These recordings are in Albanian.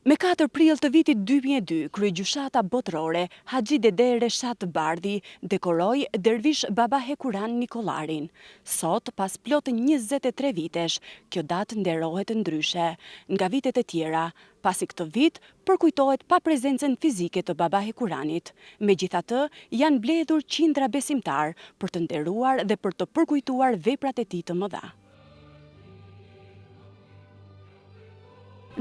Me 4 prill të vitit 2002, kryegjyshata botërore Haxhi Dede Reshat Bardhi dekoroi dervish Baba Hekuran Nikolarin. Sot, pas plot 23 vitesh, kjo datë nderohet ndryshe nga vitet e tjera, pasi këtë vit përkujtohet pa prezencën fizike të Baba Hekuranit. Megjithatë, janë mbledhur qindra besimtar për të nderuar dhe për të përkujtuar veprat e tij të mëdha.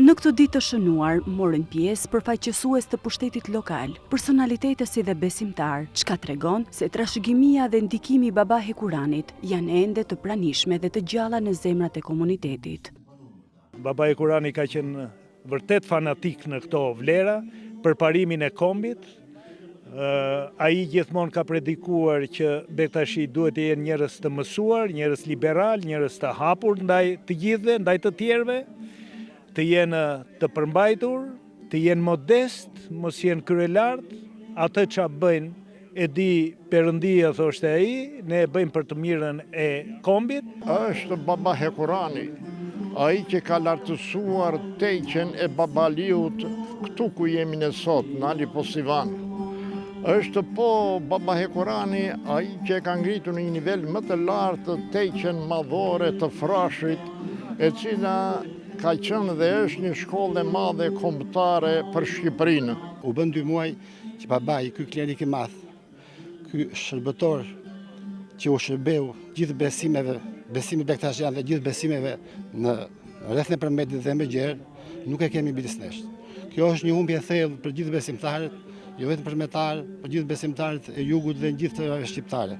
Në këtë ditë të shënuar, morën pjesë përfaqësues të pushtetit lokal, personalitete si dhe besimtar, çka tregon se trashëgimia dhe ndikimi i Baba Hekuranit janë ende të pranishme dhe të gjalla në zemrat e komunitetit. Baba Hekurani ka qenë vërtet fanatik në këto vlera, për parimin e kombit. Ai gjithmonë ka predikuar që Bektashi duhet të jenë njerëz të mësuar, njerëz liberal, njerëz të hapur ndaj të gjithëve, ndaj të tjerëve, të jenë të përmbajtur, të jenë modest, mos jenë kryelart, atë që bëjnë e di Perëndia, thoshte ai, ne e bëjmë për të mirën e kombit. Është Baba Hekurani, ai që ka lartësuar teqen e Babaliut këtu ku jemi ne sot, në Ali Posivan. Është po Baba Hekurani ai që ka ngritur në një nivel më të lartë teqen madhore të Frashit, e cila ka qenë dhe është një shkollë e madhe kombëtare për Shqipërinë. U bën 2 muaj që babai, ky klerik i madh, ky shërbëtor që u shërbeu gjithë besimit bektashian dhe gjithë besimeve në rreth në Përmendit dhe Megjer, nuk e kemi midisnesh. Kjo është një humbje e thellë për gjithë besimtarët, jo vetëm për metar, për gjithë besimtarët e jugut dhe gjithë të shqiptare.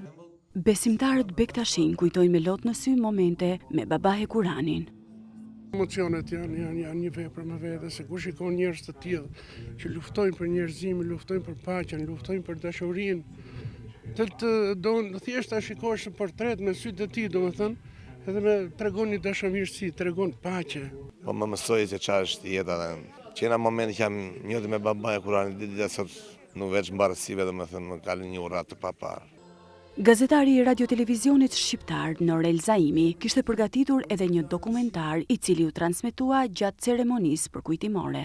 Besimtarët bektashin kujtojnë me lot në sy momente me Baba Hekuranin. Emocionet janë një vepër me vete, se kur shikon njerëz të tillë që luftojnë për njerëzimin, luftojnë për paqen, luftojnë për dashurinë, thjesht ta shikosh në portret me sytë e tij, domethënë, edhe tregon një dashamirësi, tregon paqe. Po më mësoi se çfarë është jeta. Që në moment që jam njëti me Baba Hekuranin, ditë sot nuk veç mbarësive, domethënë më kalin një urat të papar. Gazetari i radio-televizionit shqiptar Norel Zaimi kishte përgatitur edhe një dokumentar i cili u transmetua gjatë ceremonisë përkujtimore.